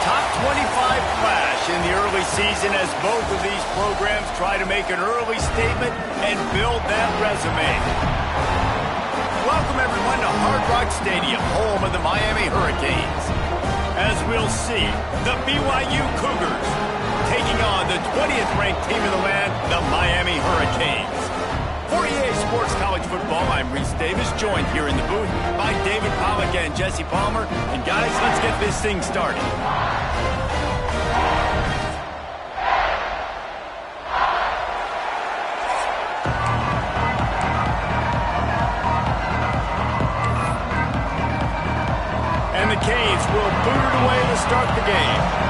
top 25 clash in the early season as both of these programs try to make an early statement and build that resume. Welcome, everyone, to Hard Rock Stadium, home of the Miami Hurricanes. As we'll see, the BYU Cougars taking on the 20th ranked team in the land, the Miami Hurricanes. For EA Sports College Football, I'm Reese Davis, joined here in the booth by David Pollack and Jesse Palmer. And guys, let's get this thing started. And the Canes will boot it away to start the game.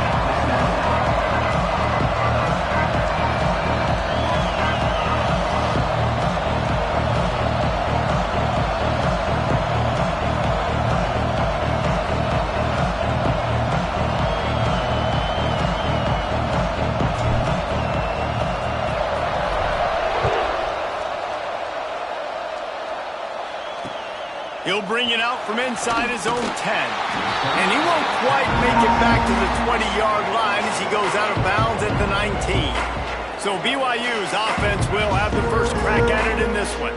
He'll bring it out from inside his own 10. And he won't quite make it back to the 20-yard line as he goes out of bounds at the 19. So BYU's offense will have the first crack at it in this one.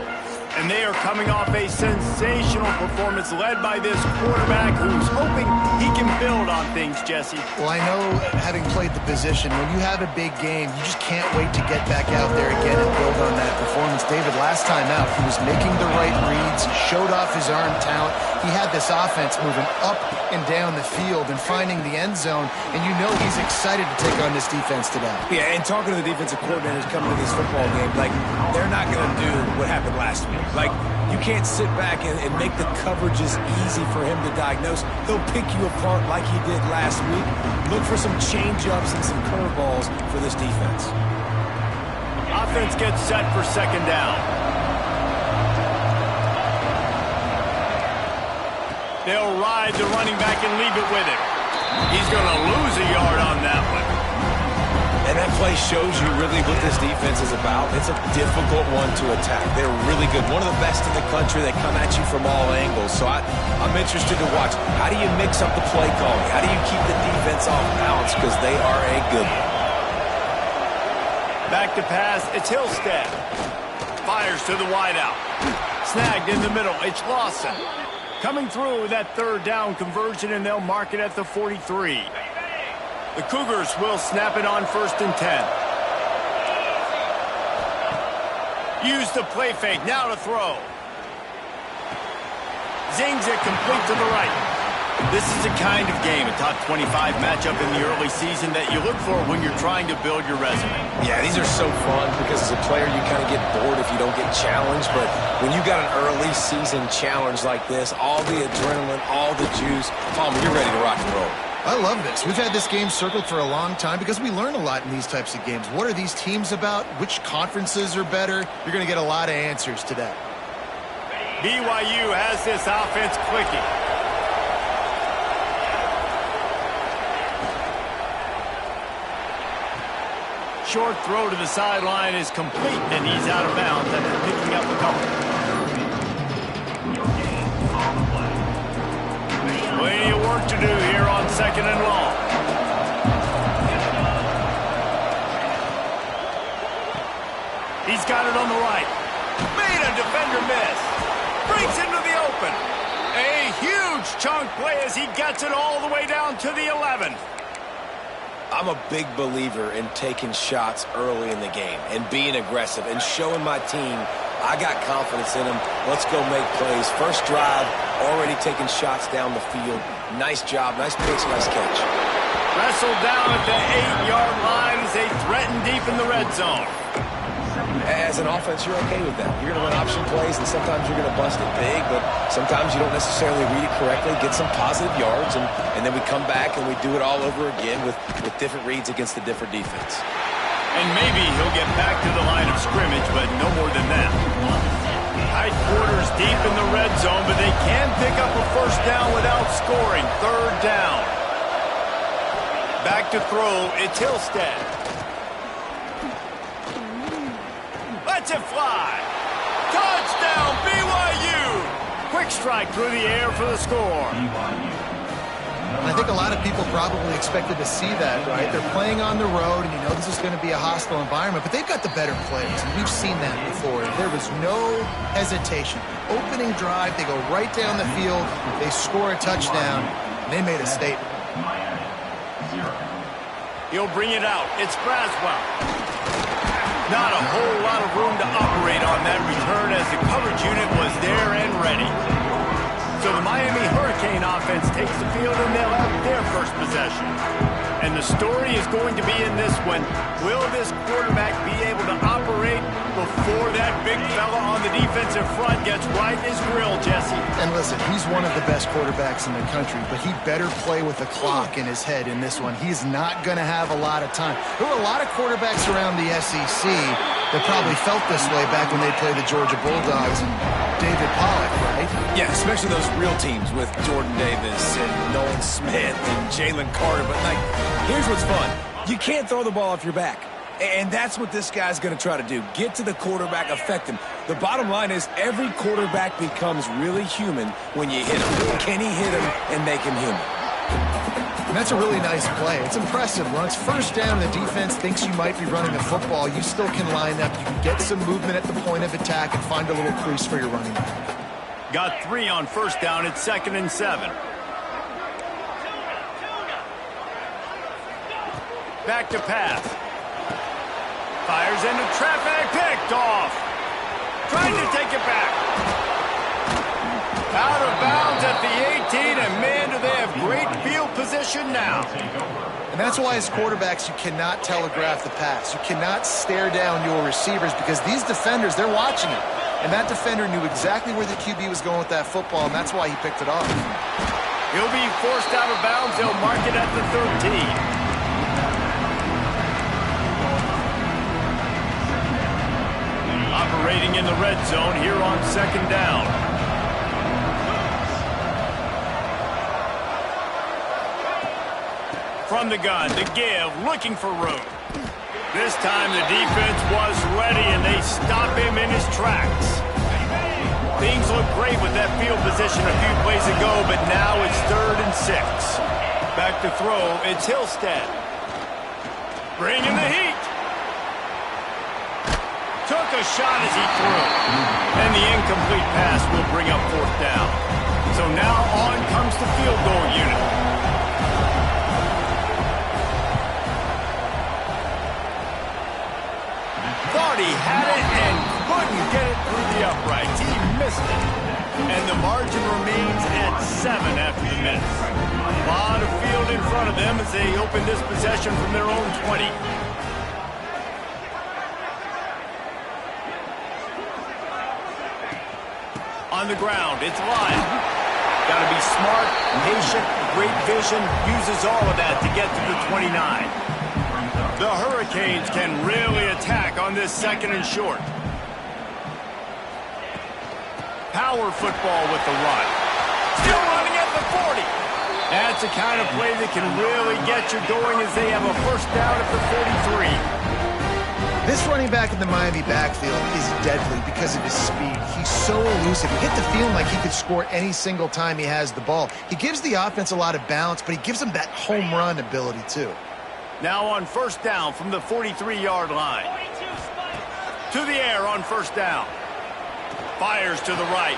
And they are coming off a sensational performance led by this quarterback who's hoping he can build on things, Jesse. Well, I know, having played the position, when you have a big game, you just can't wait to get back out there again and build on that performance. David, last time out, he was making the right reads, showed off his arm talent. He had this offense moving up and down the field and finding the end zone, and you know he's excited to take on this defense today. Yeah, and talking to the defensive coordinators coming to this football game, like, they're not going to do what happened last week. Like, you can't sit back and make the coverages easy for him to diagnose. He'll pick you apart like he did last week. Look for some change-ups and some curveballs for this defense. Offense gets set for second down. They'll ride the running back and leave it with him. He's going to lose a yard on that one. And that play shows you really what this defense is about. It's a difficult one to attack. They're really good. One of the best in the country. They come at you from all angles. So I'm interested to watch. How do you mix up the play calling? How do you keep the defense off balance? Because they are a good one. Back to pass. It's Hillstead. Fires to the wideout. Snagged in the middle. It's Lawson. Coming through that third down conversion, and they'll mark it at the 43. The Cougars will snap it on 1st and 10. Use the play fake. Now to throw. Zings it complete to the right. This is the kind of game, a top 25 matchup in the early season that you look for when you're trying to build your resume. Yeah, these are so fun because as a player you kind of get bored if you don't get challenged. But when you got an early season challenge like this, all the adrenaline, all the juice, Palmer, you're ready to rock and roll. I love this. We've had this game circled for a long time because we learn a lot in these types of games. What are these teams about? Which conferences are better? You're going to get a lot of answers today. BYU has this offense clicking. Short throw to the sideline is complete, and he's out of bounds after picking up a couple. Plenty of work to do here on 2nd and long. He's got it on the right. Made a defender miss. Breaks into the open. A huge chunk play as he gets it all the way down to the 11. I'm a big believer in taking shots early in the game and being aggressive and showing my team I got confidence in them. Let's go make plays. First drive, already taking shots down the field. Nice job, nice pitch, nice catch. Wrestled down at the 8-yard line as they threaten deep in the red zone. As an offense, you're okay with that. You're going to run option plays, and sometimes you're going to bust it big, but sometimes you don't necessarily read it correctly, get some positive yards, and then we come back and we do it all over again with different reads against a different defense. And maybe he'll get back to the line of scrimmage, but no more than that. Tight quarters deep in the red zone, but they can pick up a first down without scoring. 3rd down. Back to throw, it's Hillstead. Lets it fly. Touchdown, BYU. Quick strike through the air for the score. And I think a lot of people probably expected to see that, right? They're playing on the road, and you know this is going to be a hostile environment, but they've got the better players, and we've seen that before. There was no hesitation. Opening drive, they go right down the field, they score a touchdown, and they made a statement. He'll bring it out. It's Braswell. Not a whole lot of room to operate on that return as the coverage unit was there and ready. So the Miami Hurricane offense takes the field and they'll have their first possession. And the story is going to be in this one. Will this quarterback be able to operate before that big fella on the defensive front gets right in his grill, Jesse? And listen, he's one of the best quarterbacks in the country, but he better play with the clock in his head in this one. He's not going to have a lot of time. There were a lot of quarterbacks around the SEC that probably felt this way back when they played the Georgia Bulldogs and David Pollock, right? Yeah, especially those real teams with Jordan Davis and Nolan Smith and Jalen Carter. But, like, here's what's fun. You can't throw the ball off your back. And that's what this guy's going to try to do. Get to the quarterback, affect him. The bottom line is every quarterback becomes really human when you hit him. Can he hit him and make him human? And that's a really nice play. It's impressive. When it's first down and the defense thinks you might be running the football, you still can line up. You can get some movement at the point of attack and find a little crease for your running back. Got 3 on first down. It's 2nd and 7. Back to pass. Fires into traffic. Picked off. Trying to take it back. Out of bounds at the 18, and man, do they have great field position now. And that's why as quarterbacks, you cannot telegraph the pass. You cannot stare down your receivers because these defenders, they're watching it. And that defender knew exactly where the QB was going with that football, and that's why he picked it off. He'll be forced out of bounds. They'll mark it at the 13. Operating in the red zone here on 2nd down. From the gun, to give, looking for room. This time the defense was ready, and they stop him in his tracks. Things look great with that field position a few plays ago, but now it's 3rd and 6. Back to throw, it's Hillstead. Bringing the heat. Took a shot as he threw. And the incomplete pass will bring up 4th down. So now on comes the field goal unit. Thought he had it and couldn't get it through the uprights. He missed it. And the margin remains at 7 after the miss. A lot of field in front of them as they open this possession from their own 20. On the ground, it's Lyle. Got to be smart, patient, great vision, uses all of that to get to the 29. The Hurricanes can really attack on this 2nd and short. Power football with the run. Still running at the 40. That's the kind of play that can really get you going as they have a first down at the 43. This running back in the Miami backfield is deadly because of his speed. He's so elusive. You get the feeling like he could score any single time he has the ball. He gives the offense a lot of balance, but he gives them that home run ability too. Now on first down from the 43-yard line. To the air on first down. Fires to the right.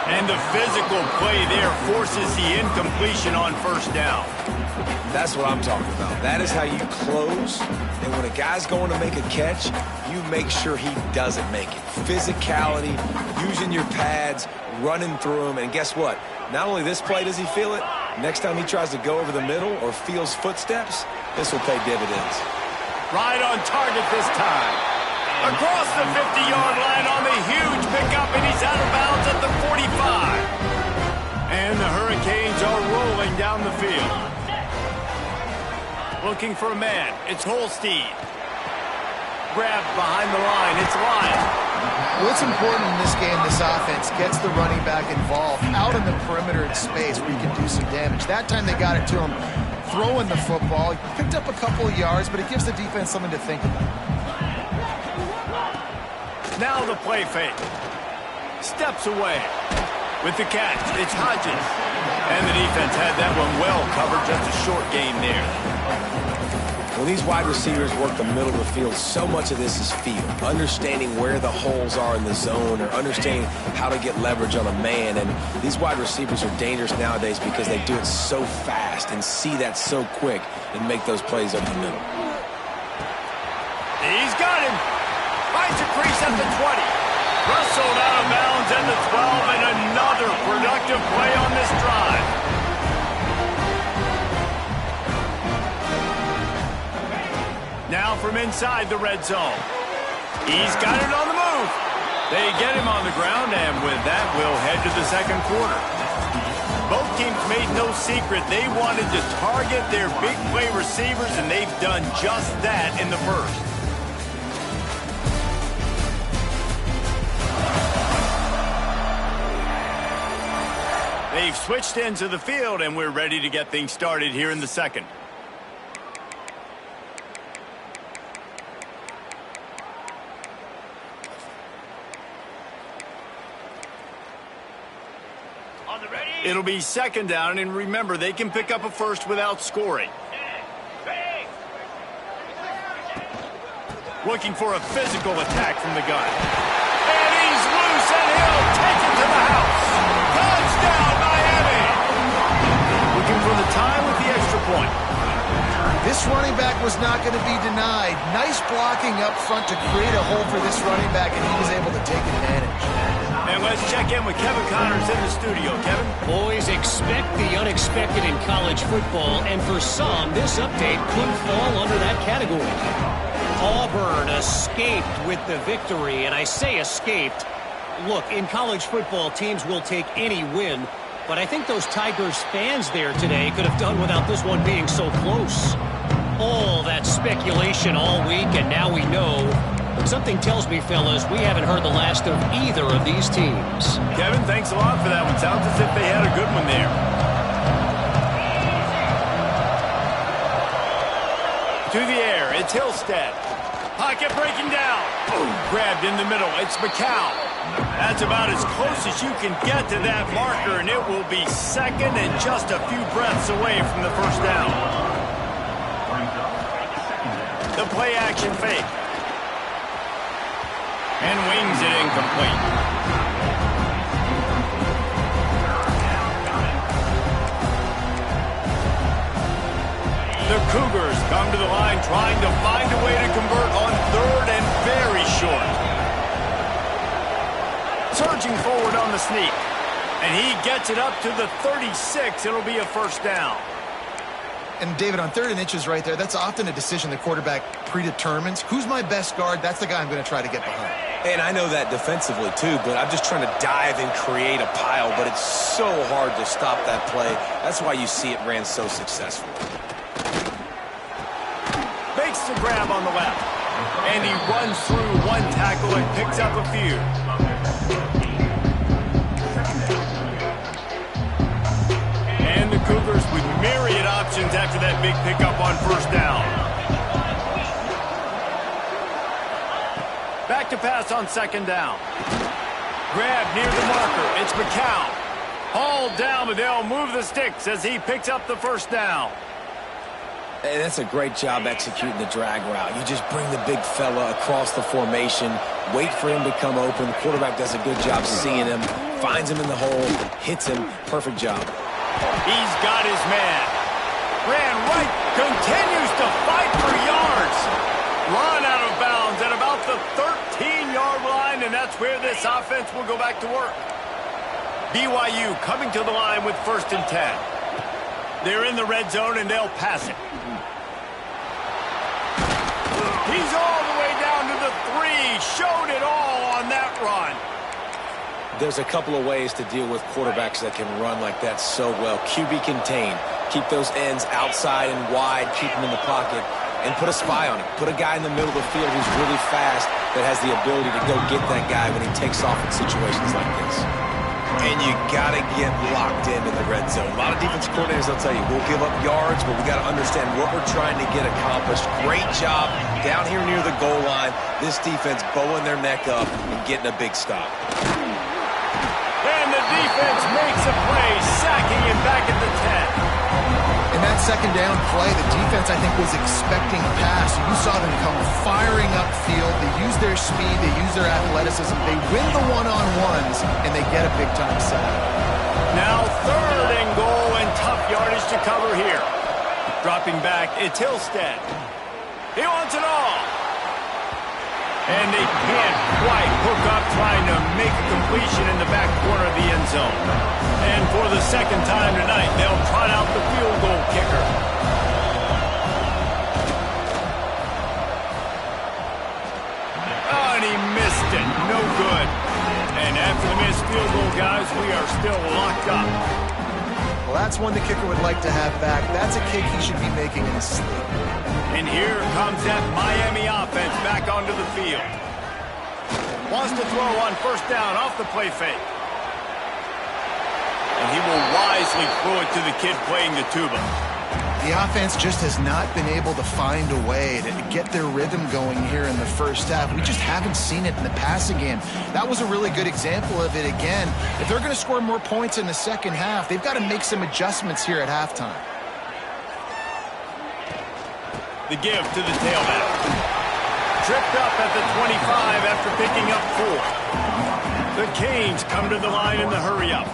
And the physical play there forces the incompletion on first down. That's what I'm talking about. That is how you close. And when a guy's going to make a catch, you make sure he doesn't make it. Physicality, using your pads, running through him. And guess what? Not only this play does he feel it, next time he tries to go over the middle or feels footsteps, this will pay dividends. Right on target this time. Across the 50-yard line on the huge pickup, and he's out of bounds at the 45. And the Hurricanes are rolling down the field. Looking for a man. It's Holstein. Grabbed behind the line. It's Lyle. What's important in this game, this offense gets the running back involved out in the perimeter in space where you can do some damage. That time they got it to him throwing the football. He picked up a couple of yards, but it gives the defense something to think about. Now the play fake. Steps away. With the catch, it's Hodges. And the defense had that one well covered. Just a short game there. When these wide receivers work the middle of the field, so much of this is feel. Understanding where the holes are in the zone or understanding how to get leverage on a man. And these wide receivers are dangerous nowadays because they do it so fast and see that so quick and make those plays over the middle. He's got him. Finds a crease at the 20. Wrestled out of bounds at the 12, and another productive play on this drive. Now from inside the red zone. He's got it on the move. They get him on the ground, and with that, we'll head to the second quarter. Both teams made no secret they wanted to target their big play receivers, and they've done just that in the first. They've switched into the field, and we're ready to get things started here in the second. It'll be second down, and remember, they can pick up a first without scoring. Looking for a physical attack from the gun. And he's loose, and he'll take it to the house. Touchdown, Miami! Looking for the time with the extra point. This running back was not going to be denied. Nice blocking up front to create a hole for this running back, and he was able to take advantage. And let's check in with Kevin Connors in the studio. Kevin? Boys, expect the unexpected in college football, and for some, this update could fall under that category. Auburn escaped with the victory, and I say escaped. Look, in college football, teams will take any win, but I think those Tigers fans there today could have done without this one being so close. All that speculation all week, and now we know. But something tells me, fellas, we haven't heard the last of either of these teams. Kevin, thanks a lot for that one. Sounds as if they had a good one there. To the air, it's Hillstead. Pocket breaking down. Boom, grabbed in the middle. It's McCown. That's about as close as you can get to that marker, and it will be second and just a few breaths away from the first down. The play action fake. And wings it incomplete. The Cougars come to the line trying to find a way to convert on third and very short. Surging forward on the sneak. And he gets it up to the 36. It'll be a first down. And, David, on 3rd and inches right there, that's often a decision the quarterback predetermines. Who's my best guard? That's the guy I'm going to try to get behind. And I know that defensively, too, but I'm just trying to dive and create a pile, but it's so hard to stop that play. That's why you see it ran so successfully. Makes the grab on the left. And he runs through one tackle and picks up a few. And the Cougars with myriad options after that big pickup on first down. Back to pass on second down. Grab near the marker. It's McCown. Hauled down, but they'll move the sticks as he picks up the first down. And that's a great job executing the drag route. You just bring the big fella across the formation, wait for him to come open. The quarterback does a good job seeing him, finds him in the hole, hits him. Perfect job. He's got his man. Ran right, continues to fight for yards. Run out of bounds at about the 13-yard line, and that's where this offense will go back to work. BYU coming to the line with 1st and 10. They're in the red zone, and they'll pass it. He's all the way down to the 3. Showed it all on that run. There's a couple of ways to deal with quarterbacks that can run like that so well. QB contain. Keep those ends outside and wide. Keep them in the pocket. And put a spy on him. Put a guy in the middle of the field who's really fast that has the ability to go get that guy when he takes off in situations like this. And you got to get locked into the red zone. A lot of defense coordinators, they'll tell you, we'll give up yards, but we got to understand what we're trying to get accomplished. Great job down here near the goal line. This defense bowing their neck up and getting a big stop. And the defense makes a play, sacking him back at the 10. second down play, the defense, I think, was expecting a pass. You saw them come firing upfield. They use their speed. They use their athleticism. They win the one-on-ones, and they get a big-time sack. Now 3rd and goal, and tough yardage to cover here. Dropping back, it's Hillstead. He wants it all. And they can't quite hook up trying to make a completion in the back corner of the end zone. And for the second time tonight, they'll trot out the field goal kicker. Oh, and he missed it. No good. And after the missed field goal, guys, we are still locked up. Well, that's one the kicker would like to have back. That's a kick he should be making in his sleep. And here comes that Miami offense back onto the field. Wants to throw on 1st down off the play fake. And he will wisely throw it to the kid playing the tuba. The offense just has not been able to find a way to get their rhythm going here in the first half. We just haven't seen it in the passing game. That was a really good example of it again. If they're going to score more points in the second half, they've got to make some adjustments here at halftime. The give to the tailback. Tripped up at the 25 after picking up 4. The Canes come to the line in the hurry-up.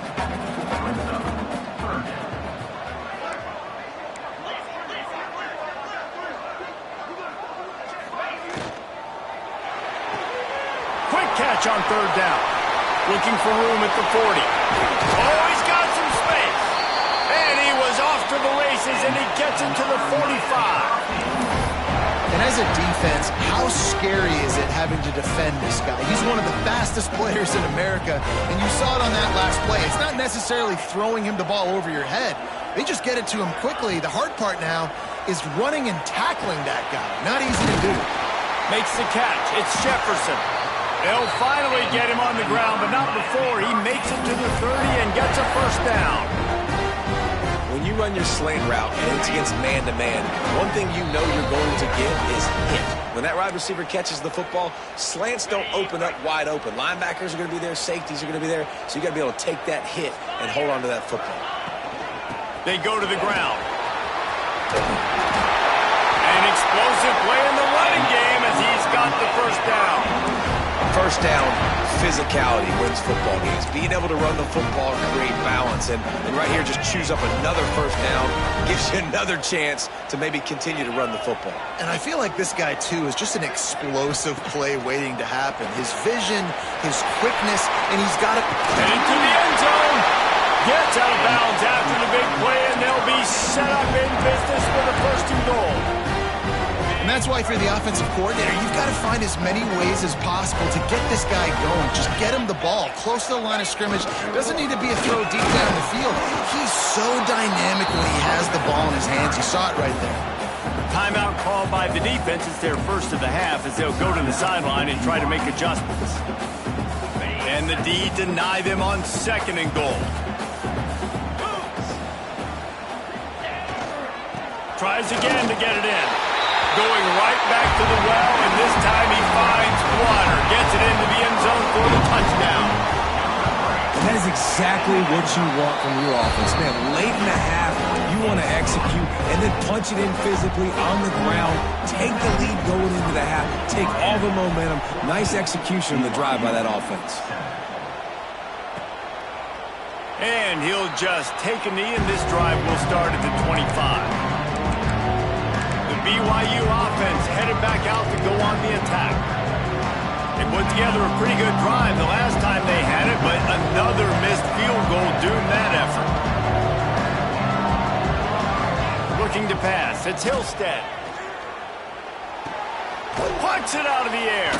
Quick catch on 3rd down. Looking for room at the 40. Oh, he's got some space. And he was off to the races, and he gets into the 45. And as a defense, how scary is it having to defend this guy? He's one of the fastest players in America, and you saw it on that last play. It's not necessarily throwing him the ball over your head. They just get it to him quickly. The hard part now is running and tackling that guy. Not easy to do. Makes the catch. It's Jefferson. They'll finally get him on the ground, but not before he makes it to the 30 and gets a 1st down. When you run your slant route and it's against man-to-man, one thing you know you're going to get is hit. When that wide receiver catches the football, slants don't open up wide open. Linebackers are going to be there, safeties are going to be there, so you got to be able to take that hit and hold on to that football. They go to the ground. An explosive play in the running game as he's got the 1st down. 1st down, physicality wins football games. Being able to run the football, create balance, and right here just choose up another 1st down, gives you another chance to maybe continue to run the football. And I feel like this guy, too, is just an explosive play waiting to happen. His vision, his quickness, and he's got it. And into the end zone. Gets out of bounds after the big play, and they'll be set up in business for the 1st and goal. And that's why, if you're the offensive coordinator, you've got to find as many ways as possible to get this guy going. Just get him the ball close to the line of scrimmage. Doesn't need to be a throw deep down the field. He's so dynamic when he has the ball in his hands. You saw it right there. Timeout called by the defense. It's their 1st of the half as they'll go to the sideline and try to make adjustments. And the D deny them on 2nd and goal. Tries again to get it in. Going right back to the well, and this time he finds water. Gets it into the end zone for the touchdown. And that is exactly what you want from your offense. Man, late in the half, you want to execute and then punch it in physically on the ground. Take the lead going into the half. Take all the momentum. Nice execution on the drive by that offense. And he'll just take a knee, and this drive will start at the 25. BYU offense headed back out to go on the attack. They put together a pretty good drive the last time they had it, but another missed field goal doomed that effort. Looking to pass, it's Hillstead. Puts it out of the air.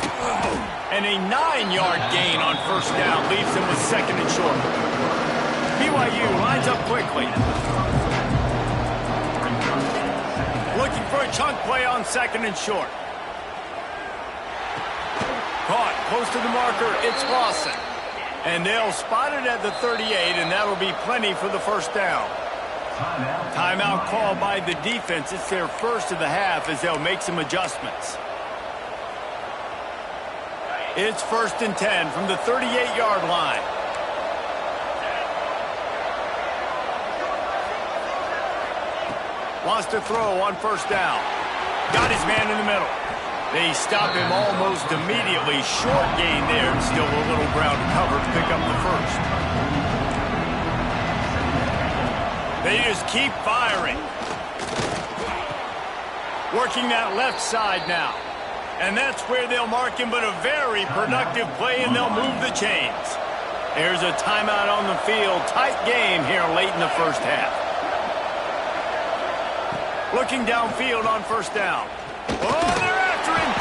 And a 9-yard gain on 1st down leaves him with 2nd and short. BYU lines up quickly. Looking for a chunk play on 2nd and short. Caught close to the marker. It's Lawson. And they'll spot it at the 38, and that'll be plenty for the 1st down. Timeout called by the defense. It's their 1st of the half as they'll make some adjustments. It's 1st and 10 from the 38-yard line. Wants to throw on first down. Got his man in the middle. They stop him almost immediately. Short gain there. Still a little ground to cover to pick up the first. They just keep firing. Working that left side now. And that's where they'll mark him, but a very productive play, and they'll move the chains. There's a timeout on the field. Tight game here late in the first half. Looking downfield on first down. Oh, they're after him.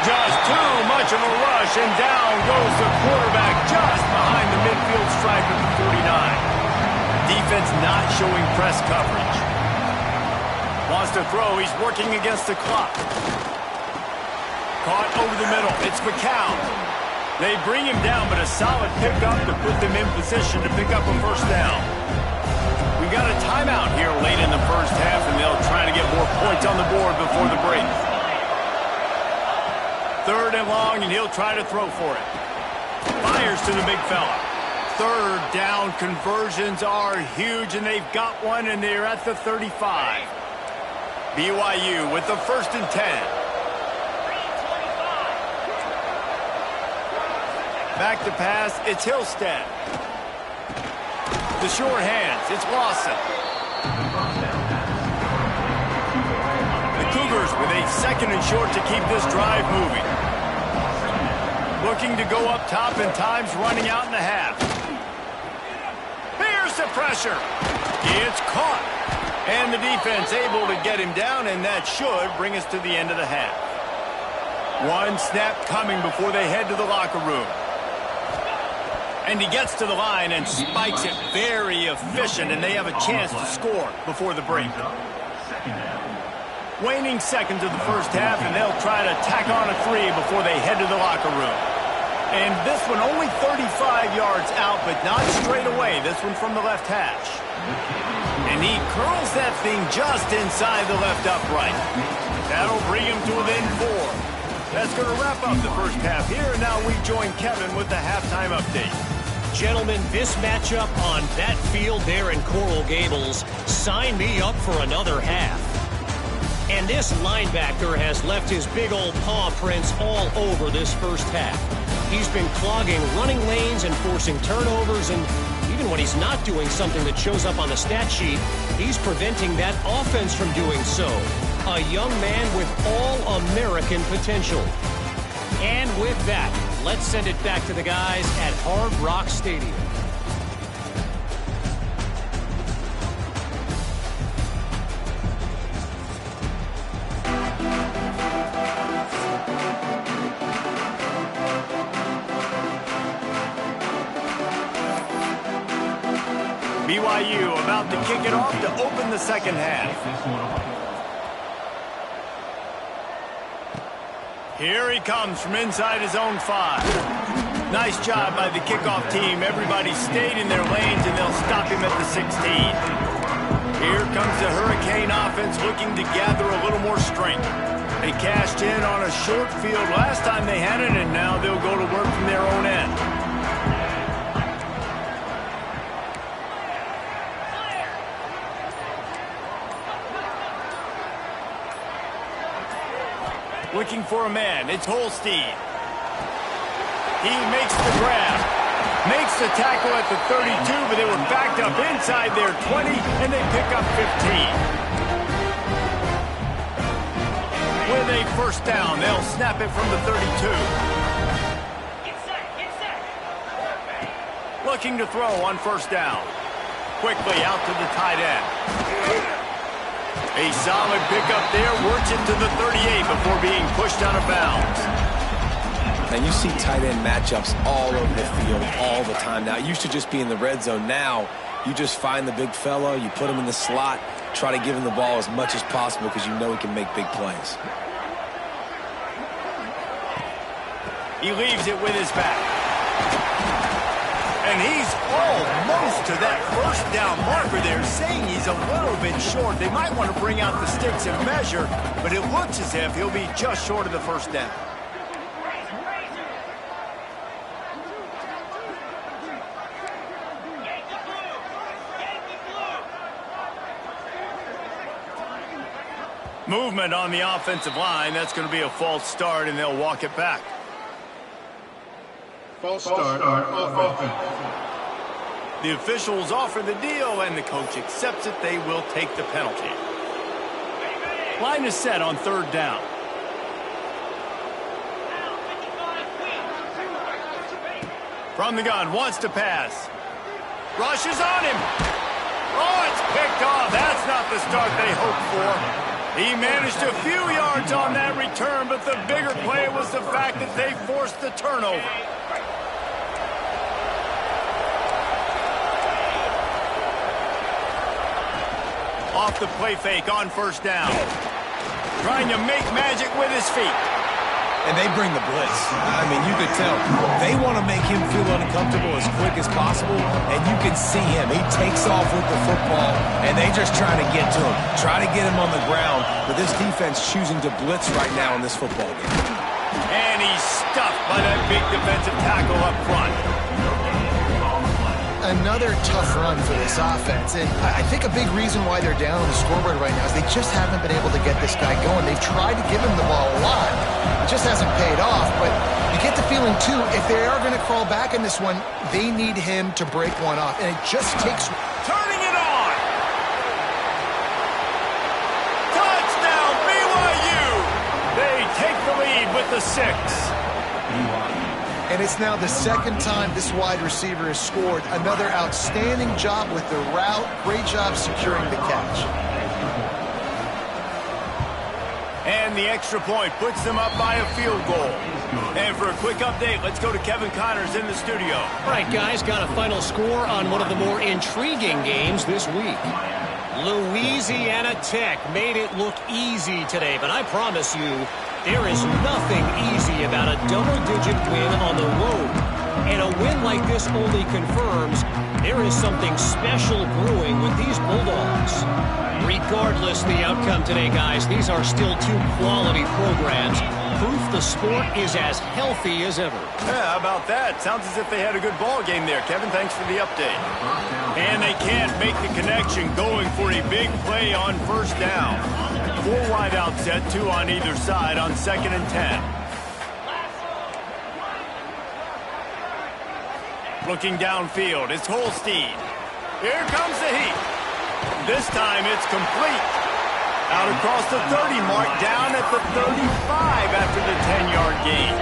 Just too much of a rush, and down goes the quarterback just behind the midfield stripe at the 49. Defense not showing press coverage. Wants to throw. He's working against the clock. Caught over the middle. It's McCown. They bring him down, but a solid pickup to put them in position to pick up a first down. We got a timeout here late in the first half, and they'll try to get more points on the board before the break. 3rd and long, and he'll try to throw for it. Fires to the big fella. 3rd down conversions are huge, and they've got one, and they're at the 35. BYU with the 1st and 10. Back to pass, it's Hillstead. The short hands, it's Lawson. The Cougars with a 2nd and short to keep this drive moving. Looking to go up top, and time's running out in the half. Here's the pressure. It's caught. And the defense able to get him down, and that should bring us to the end of the half. One snap coming before they head to the locker room. And he gets to the line and spikes it. Very efficient, and they have a chance to score before the break. Waning seconds of the first half, and they'll try to tack on a 3 before they head to the locker room. And this one only 35 yards out, but not straight away. This one from the left hash. And he curls that thing just inside the left upright. That'll bring him to within 4. That's going to wrap up the first half here, and now we join Kevin with the halftime update. Gentlemen, this matchup on that field there in Coral Gables, sign me up for another half. And this linebacker has left his big old paw prints all over this first half. He's been clogging running lanes and forcing turnovers, and even when he's not doing something that shows up on the stat sheet, he's preventing that offense from doing so. A young man with all-American potential. And with that, let's send it back to the guys at Hard Rock Stadium. BYU about to kick it off to open the second half. Here he comes from inside his own 5. Nice job by the kickoff team. Everybody stayed in their lanes, and they'll stop him at the 16. Here comes the Hurricane offense looking to gather a little more strength. They cashed in on a short field last time they had it, and now they'll go to work from their own end. Looking for a man. It's Holstein. He makes the grab. Makes the tackle at the 32, but they were backed up inside their 20, and they pick up 15. With a first down, they'll snap it from the 32. Looking to throw on first down. Quickly out to the tight end. A solid pickup there, works it to the 38 before being pushed out of bounds. And you see tight end matchups all over the field all the time now. It used to just be in the red zone. Now you just find the big fella, you put him in the slot, try to give him the ball as much as possible because you know he can make big plays. He leaves it with his back. And he's almost to that first down marker there, saying he's a little bit short. They might want to bring out the sticks and measure, but it looks as if he'll be just short of the first down. Movement on the offensive line. That's going to be a false start, and they'll walk it back. False start on offense. The officials offer the deal, and the coach accepts it. They will take the penalty. Line is set on third down. From the gun, wants to pass. Rushes on him. Oh, it's picked off. That's not the start they hoped for. He managed a few yards on that return, but the bigger play was the fact that they forced the turnover. Off the play fake on first down. Trying to make magic with his feet. And they bring the blitz. I mean, you could tell. They want to make him feel uncomfortable as quick as possible, and you can see him. He takes off with the football, and they just try to get to him. Try to get him on the ground, but this defense choosing to blitz right now in this football game. And he's stuffed by that big defensive tackle up front. Another tough run for this offense, and I think a big reason why they're down on the scoreboard right now is they just haven't been able to get this guy going. They've tried to give him the ball a lot. It just hasn't paid off, but you get the feeling, too, if they are going to crawl back in this one, they need him to break one off, and it just takes... Turning it on! Touchdown, BYU! They take the lead with the 6. And it's now the second time this wide receiver has scored. Another outstanding job with the route. Great job securing the catch. And the extra point puts them up by a field goal. And for a quick update, let's go to Kevin Connors in the studio. All right, guys, got a final score on one of the more intriguing games this week. Louisiana Tech made it look easy today, but I promise you, there is nothing easy about a double-digit win on the road. And a win like this only confirms there is something special brewing with these Bulldogs. Regardless the outcome today, guys, these are still two quality programs. Proof the sport is as healthy as ever. Yeah, how about that? Sounds as if they had a good ball game there. Kevin, thanks for the update. And they can't make the connection going for a big play on first down. 4 wide out set, 2 on either side on 2nd and 10. Looking downfield, it's Holstein. Here comes the heat. This time it's complete. Out across the 30 mark, down at the 35 after the 10-yard gain.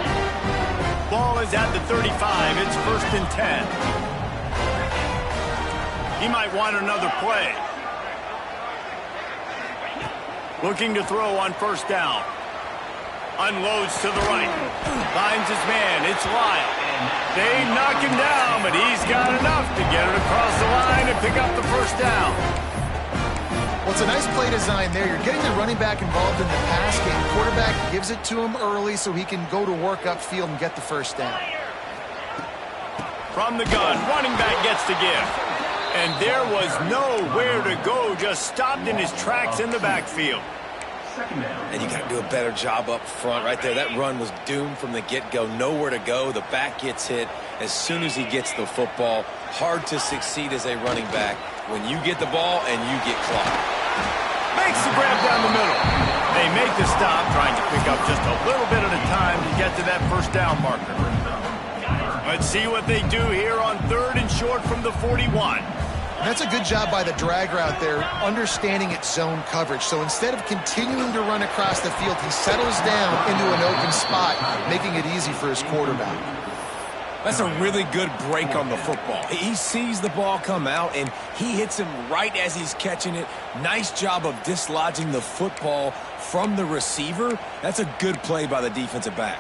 Ball is at the 35. It's 1st and 10. He might want another play. Looking to throw on first down. Unloads to the right. Finds his man. It's Lyle. They knock him down, but he's got enough to get it across the line and pick up the first down. Well, it's a nice play design there. You're getting the running back involved in the pass game. Quarterback gives it to him early so he can go to work upfield and get the first down. From the gun, running back gets the gift. And there was nowhere to go, just stopped in his tracks in the backfield. And you got to do a better job up front right there. That run was doomed from the get-go. Nowhere to go. The back gets hit as soon as he gets the football. Hard to succeed as a running back when you get the ball and you get clocked. Makes the grab down the middle. They make the stop, trying to pick up just a little bit at a time to get to that first down marker. Let's see what they do here on 3rd and short from the 41. And that's a good job by the drag route there, understanding its zone coverage. So instead of continuing to run across the field, he settles down into an open spot, making it easy for his quarterback. That's a really good break on the football. He sees the ball come out, and he hits him right as he's catching it. Nice job of dislodging the football from the receiver. That's a good play by the defensive back.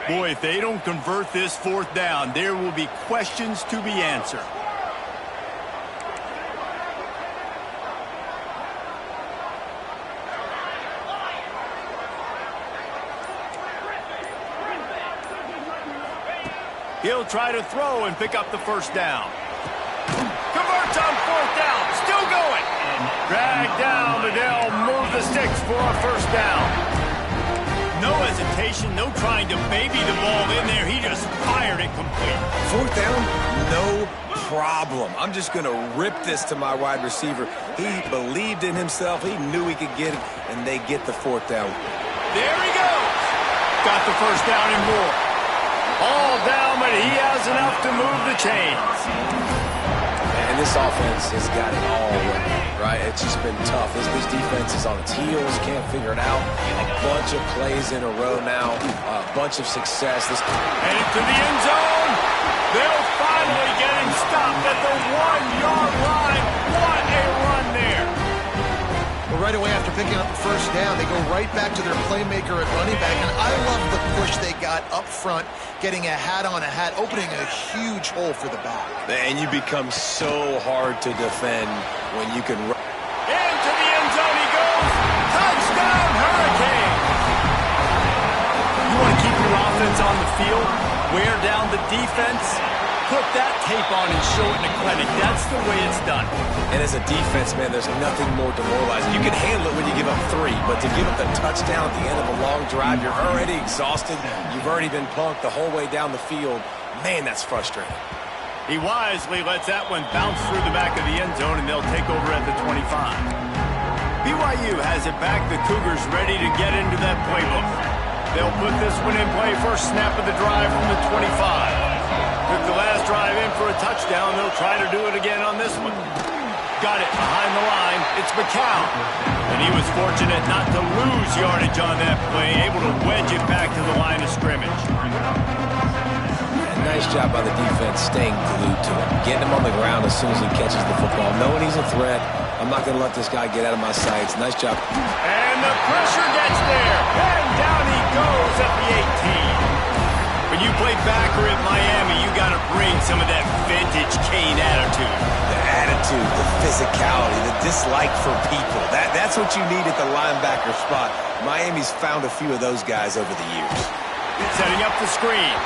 Boy, if they don't convert this 4th down, there will be questions to be answered. He'll try to throw and pick up the first down. Converts on 4th down. Still going. Dragged down, but they'll move the sticks for a first down. No hesitation, no trying to baby the ball in there. He just fired it complete. 4th down, no problem. I'm just going to rip this to my wide receiver. He believed in himself. He knew he could get it, and they get the 4th down. There he goes. Got the first down and more. All down, but he has enough to move the chains. And this offense has got it all right? It's just been tough. This defense is on its heels, can't figure it out. A bunch of plays in a row now, a bunch of success. And into the end zone. They'll finally get him stopped at the 1-yard line. What a run there. Well, right away after picking up the first down, they go right back to their playmaker at running back. And I love the push they got up front, getting a hat on a hat, opening a huge hole for the back. And you become so hard to defend when you can run. Into the end zone he goes. Touchdown, Hurricanes. You want to keep your offense on the field, wear down the defense, put that tape on and show it in a clinic. That's the way it's done. And as a defense, man, there's nothing more demoralizing. You can handle it when you give up 3, but to give up the touchdown at the end of a long drive, you're already exhausted. You've already been punked the whole way down the field. Man, that's frustrating. He wisely lets that one bounce through the back of the end zone, and they'll take over at the 25. BYU has it back. The Cougars ready to get into that playbook. They'll put this one in play. First snap of the drive from the 25. Took the last drive in for a touchdown. They'll try to do it again on this one. Got it behind the line. It's McCown. And he was fortunate not to lose yardage on that play, able to wedge it back to the line of scrimmage. Nice job by the defense staying glued to him, getting him on the ground as soon as he catches the football, knowing he's a threat. I'm not going to let this guy get out of my sights. Nice job. And the pressure gets there. And down he goes at the 18. When you play backer at Miami, you got to bring some of that vintage Kane attitude. The attitude, the physicality, the dislike for people. That's what you need at the linebacker spot. Miami's found a few of those guys over the years. Setting up the screen.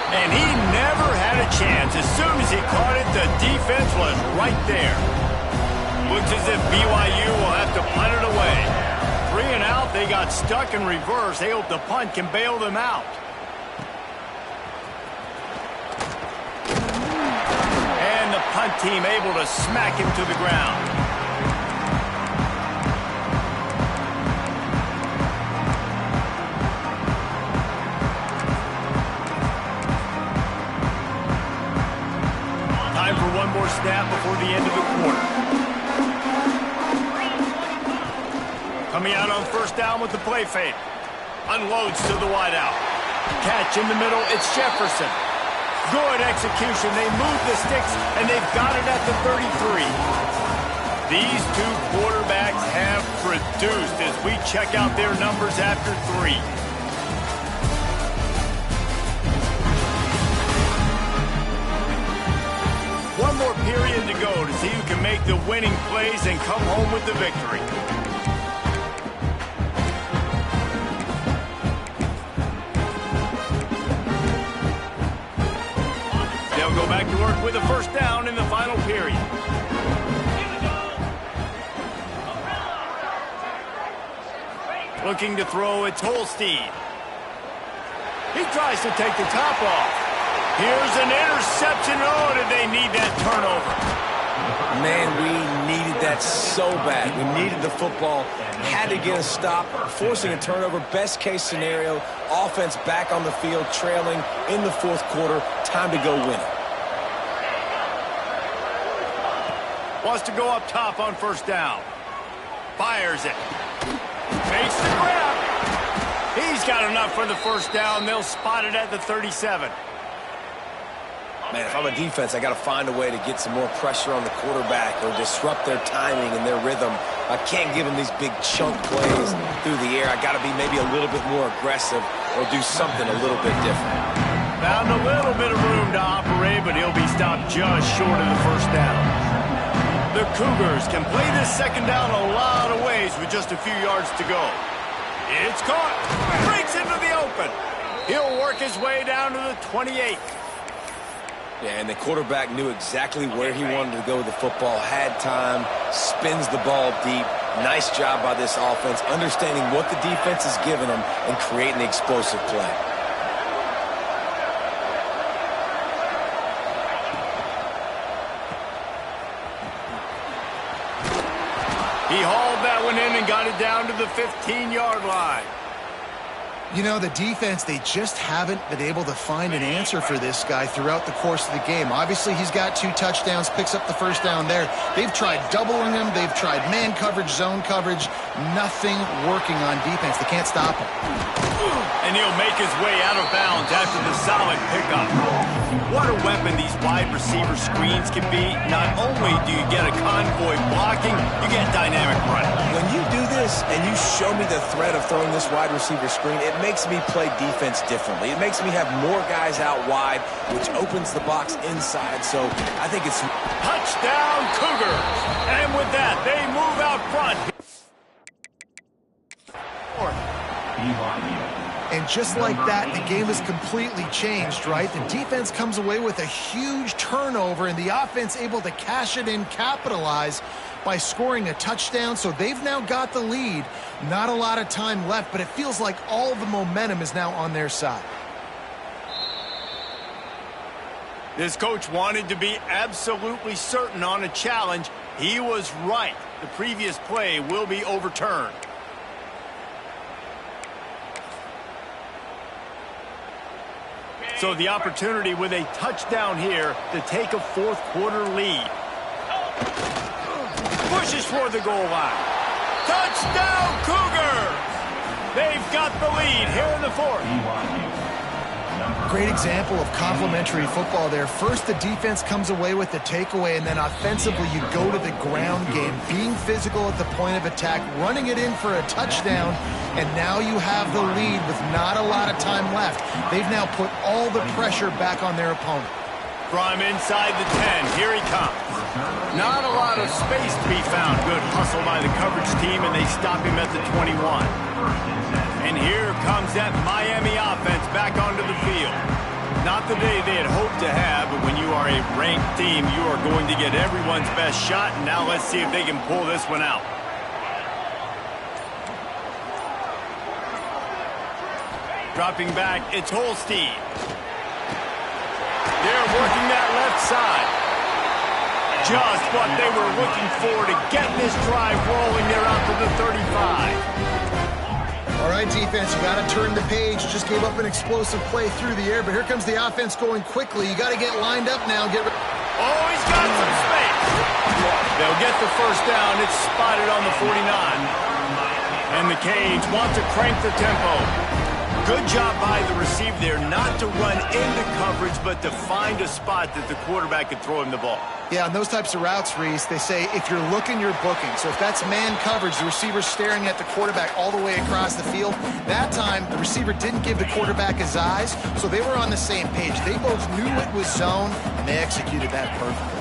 And he never had a chance. As soon as he caught it, the defense was right there. Looks as if BYU will have to punt it away. 3 and out, they got stuck in reverse. They hope the punt can bail them out. And the punt team able to smack him to the ground. One more snap before the end of the quarter. Coming out on first down with the play fake. Unloads to the wideout. Catch in the middle, it's Jefferson. Good execution. They move the sticks, and they've got it at the 33. These two quarterbacks have produced as we check out their numbers after 3. One more period to go to see who can make the winning plays and come home with the victory. They'll go back to work with a first down in the final period. Looking to throw, it's Holstein. He tries to take the top off. Here's an interception. Oh, did they need that turnover? Man, we needed that so bad. We needed the football. Had to get a stop. Forcing a turnover. Best case scenario. Offense back on the field, trailing in the 4th quarter. Time to go win it. Wants to go up top on first down. Fires it. Makes the grab. He's got enough for the first down. They'll spot it at the 37. Man, if I'm a defense, I got to find a way to get some more pressure on the quarterback or disrupt their timing and their rhythm. I can't give them these big chunk plays through the air. I got to be maybe a little bit more aggressive or do something a little bit different. Found a little bit of room to operate, but he'll be stopped just short of the first down. The Cougars can play this second down a lot of ways with just a few yards to go. It's caught. Breaks into the open. He'll work his way down to the 28. Yeah, and the quarterback knew exactly where he wanted to go with the football, had time, spins the ball deep. Nice job by this offense, understanding what the defense is giving them and creating the explosive play. He hauled that one in and got it down to the 15-yard line. You know, the defense, they just haven't been able to find an answer for this guy throughout the course of the game. Obviously, he's got 2 touchdowns, picks up the first down there. They've tried doubling him. They've tried man coverage, zone coverage. Nothing working on defense. They can't stop him. And he'll make his way out of bounds after the solid pickup. What a weapon these wide receiver screens can be. Not only do you get a convoy blocking, you get dynamic running. When you do this and you show me the threat of throwing this wide receiver screen, it makes me play defense differently. It makes me have more guys out wide, which opens the box inside. So I think it's touchdown Cougars. And with that, they move out front. And just like that, the game has completely changed, right? The defense comes away with a huge turnover, and the offense able to cash it in, capitalize by scoring a touchdown. So they've now got the lead. Not a lot of time left, but it feels like all the momentum is now on their side. This coach wanted to be absolutely certain on a challenge. He was right. The previous play will be overturned. So the opportunity with a touchdown here to take a fourth-quarter lead. Pushes for the goal line. Touchdown, Cougars! They've got the lead here in the fourth. Great example of complementary football there. First, the defense comes away with the takeaway, and then offensively, you go to the ground game, being physical at the point of attack, running it in for a touchdown, and now you have the lead with not a lot of time left. They've now put all the pressure back on their opponent. From inside the 10, here he comes. Not a lot of space to be found. Good hustle by the coverage team, and they stop him at the 21. And here comes that Miami offense back onto the field. Not the day they had hoped to have, but when you are a ranked team, you are going to get everyone's best shot. And now let's see if they can pull this one out. Dropping back, it's Holstein. They're working that left side. Just what they were looking for to get this drive rolling. They're out to the 35. All right, defense, you got to turn the page. Just gave up an explosive play through the air, but here comes the offense going quickly. You got to get lined up now. Oh, he's got some space. They'll get the first down. It's spotted on the 49. And the Canes want to crank the tempo. Good job by the receiver there, not to run into coverage, but to find a spot that the quarterback could throw him the ball. Yeah, on those types of routes, Reese, they say if you're looking, you're booking. So if that's man coverage, the receiver's staring at the quarterback all the way across the field. That time, the receiver didn't give the quarterback his eyes, so they were on the same page. They both knew it was zone, and they executed that perfectly.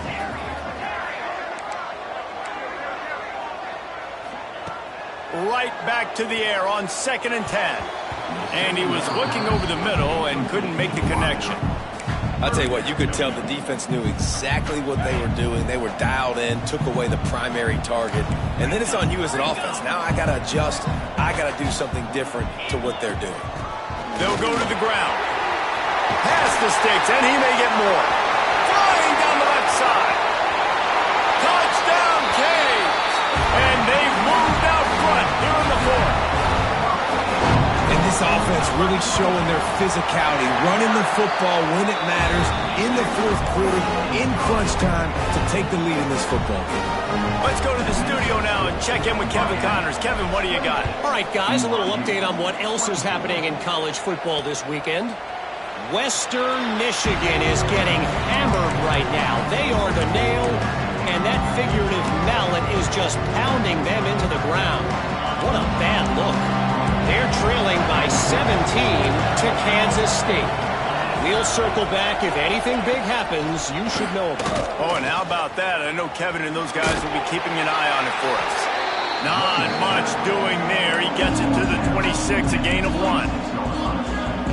Right back to the air on 2nd and 10. And he was looking over the middle and couldn't make the connection. I'll tell you what, you could tell the defense knew exactly what they were doing. They were dialed in, took away the primary target. And then it's on you as an offense. Now I got to adjust. I got to do something different to what they're doing. They'll go to the ground. Pass the sticks, and he may get more. Flying down the left side. Touchdown, Canes! And they've moved out front here in the fourth. And this offense really showing their physicality, running the football when it matters, in the fourth quarter, in crunch time, to take the lead in this football game. Let's go to the studio now and check in with Kevin Connors. Kevin, what do you got? All right, guys, a little update on what else is happening in college football this weekend. Western Michigan is getting hammered right now. They are the nail, and that figurative mallet is just pounding them into the ground. What a bad look. They're trailing by 17 to Kansas State. We'll circle back. If anything big happens, you should know about it. Oh, and how about that? I know Kevin and those guys will be keeping an eye on it for us. Not much doing there. He gets it to the 26, a gain of 1.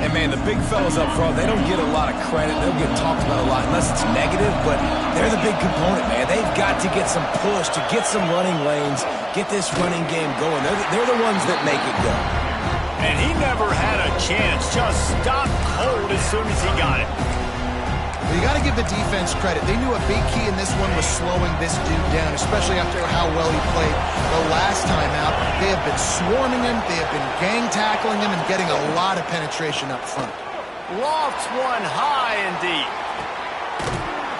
And, man, the big fellas up front, they don't get a lot of credit. They'll get talked about a lot unless it's negative, but they're the big component, man. They've got to get some push, to get some running lanes, get this running game going. They're the ones that make it go. And he never had a chance. Just stopped cold as soon as he got it. Well, you got to give the defense credit. They knew a big key in this one was slowing this dude down, especially after how well he played the last time out. They have been swarming him. They have been gang tackling him and getting a lot of penetration up front. Lofts one high and deep.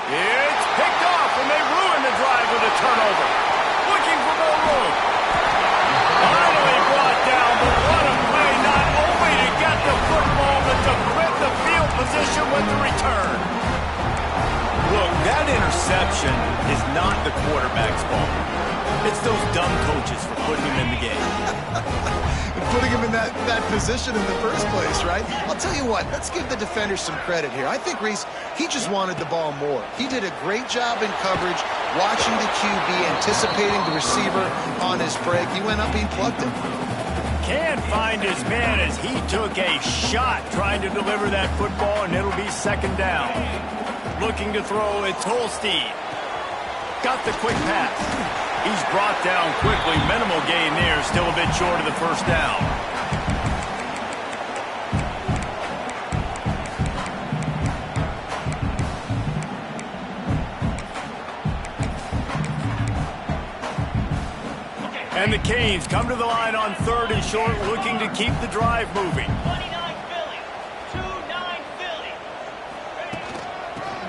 It's picked off, and they ruin the drive with a turnover. Looking for more room. Finally brought down, but what a play, not only to get the football, but to flip the field position with the return. Look, that interception is not the quarterback's fault. It's those dumb coaches for putting him in the game. Putting him in that position in the first place, right? I'll tell you what, let's give the defender some credit here. I think Reese, he just wanted the ball more. He did a great job in coverage, watching the QB, anticipating the receiver on his break. He went up, he plugged him. Can't find his man as he took a shot trying to deliver that football, and it'll be second down. Looking to throw, it's Holstein. Got the quick pass. He's brought down quickly. Minimal gain there. Still a bit short of the first down. And the Canes come to the line on 3rd and short, looking to keep the drive moving. 29 Philly. 2-9 Philly.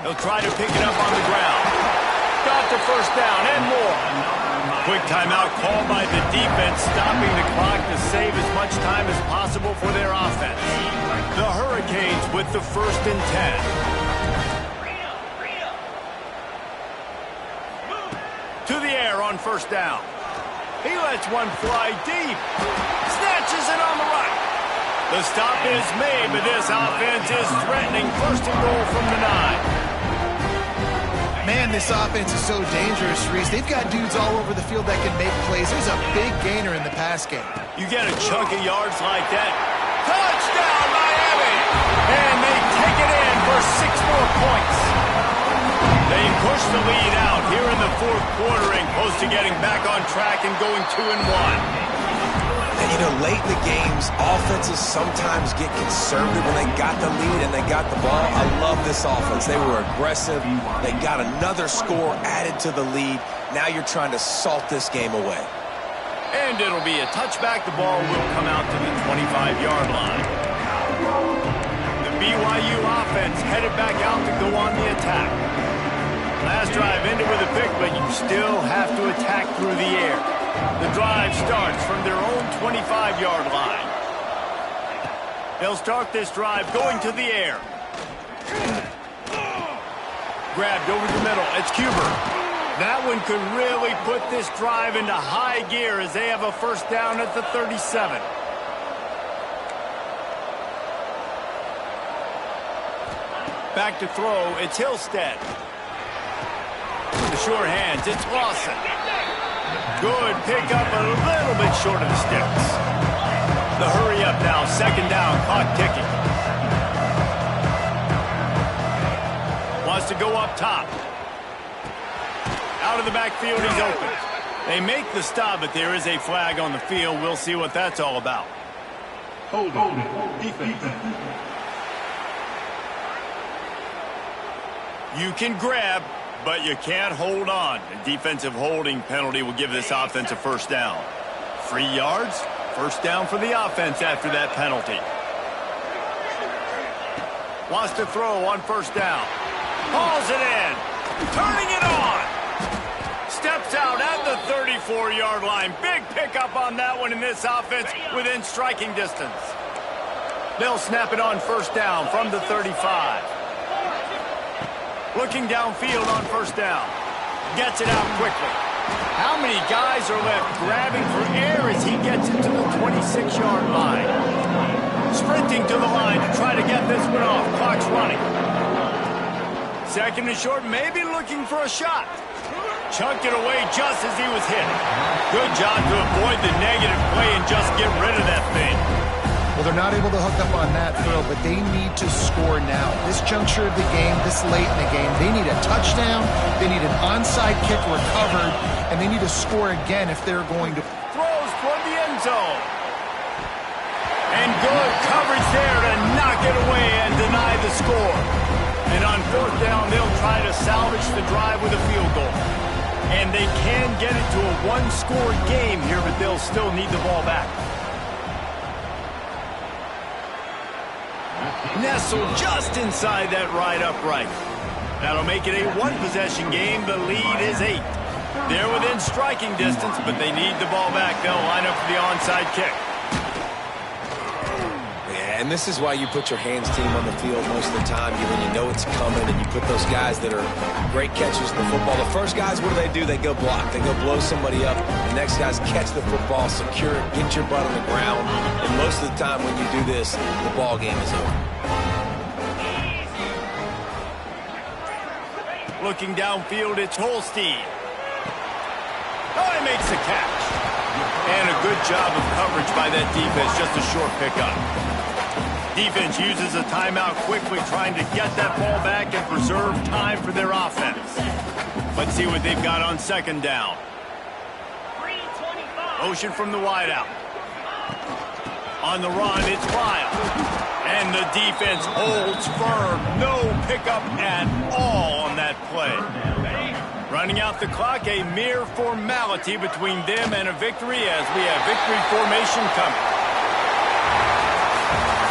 They'll try to pick it up on the ground. Got the first down and more. Quick timeout called by the defense, stopping the clock to save as much time as possible for their offense. The Hurricanes with the 1st and 10. To the air on first down. He lets one fly deep. Snatches it on the right. The stop is made, but this offense is threatening. 1st and goal from the 9. Man, this offense is so dangerous, Reese. They've got dudes all over the field that can make plays. There's a big gainer in the pass game. You get a chunk of yards like that. Touchdown, Miami! And they take it in for 6 more points. They push the lead out here in the 4th quarter and close to getting back on track and going 2-1. And, you know, late in the games, offenses sometimes get conservative when they got the lead and they got the ball. I love this offense. They were aggressive. They got another score added to the lead. Now you're trying to salt this game away. And it'll be a touchback. The ball will come out to the 25-yard line. The BYU offense headed back out to go on the attack. Last drive ended with a pick, but you still have to attack through the air. The drive starts from their own 25-yard line. They'll start this drive going to the air. Grabbed over the middle. It's Cuber. That one could really put this drive into high gear as they have a first down at the 37. Back to throw. It's Hillstead. The sure hands. It's Lawson. Good pickup, a little bit short of the sticks. The hurry up now, second down, clock ticking. Wants to go up top. Out of the backfield, he's open. They make the stop, but there is a flag on the field. We'll see what that's all about. Hold it. Defense. You can grab, but you can't hold on. A defensive holding penalty will give this offense a first down. 3 yards, first down for the offense after that penalty. Wants to throw on first down. Hauls it in. Turning it on. Steps out at the 34-yard line. Big pickup on that one in this offense within striking distance. They'll snap it on first down from the 35. Looking downfield on first down. Gets it out quickly. How many guys are left grabbing for air as he gets it to the 26-yard line? Sprinting to the line to try to get this one off. Clock's running. Second and short, maybe looking for a shot. Chunked it away just as he was hit. Good job to avoid the negative play and just get rid of that thing. Well, they're not able to hook up on that throw, but they need to score now. This juncture of the game, this late in the game, they need a touchdown, they need an onside kick recovered, and they need to score again if they're going to... Throws toward the end zone. And good coverage there to knock it away and deny the score. And on fourth down, they'll try to salvage the drive with a field goal. And they can get it to a one-score game here, but they'll still need the ball back. Nestled just inside that right upright. That'll make it a one-possession game. The lead is 8. They're within striking distance, but they need the ball back. They'll line up for the onside kick. Yeah, and this is why you put your hands team on the field most of the time. When you know it's coming, and you put those guys that are great catchers in the football. The first guys, what do? They go block. They go blow somebody up. The next guys catch the football, secure it, get your butt on the ground. And most of the time when you do this, the ball game is over. Looking downfield, it's Holstein. Oh, he makes the catch. And a good job of coverage by that defense, just a short pickup. Defense uses a timeout quickly, trying to get that ball back and preserve time for their offense. Let's see what they've got on second down. Motion from the wideout. On the run, it's Lyle. And the defense holds firm. No pickup at all on that play. Running out the clock, a mere formality between them and a victory as we have victory formation coming.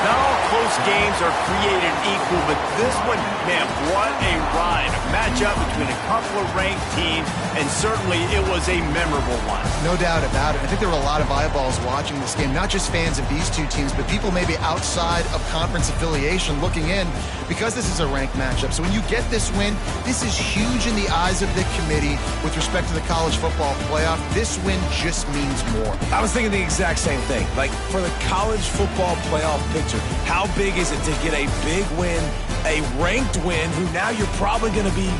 Not all close games are created equal, but this one, man, what a ride. A matchup between a couple of ranked teams, and certainly it was a memorable one. No doubt about it. I think there were a lot of eyeballs watching this game, not just fans of these two teams, but people maybe outside of conference affiliation looking in because this is a ranked matchup. So when you get this win, this is huge in the eyes of the committee with respect to the college football playoff. This win just means more. I was thinking the exact same thing. Like, for the college football playoff picture, how big is it to get a big win, a ranked win, who now you're probably going to be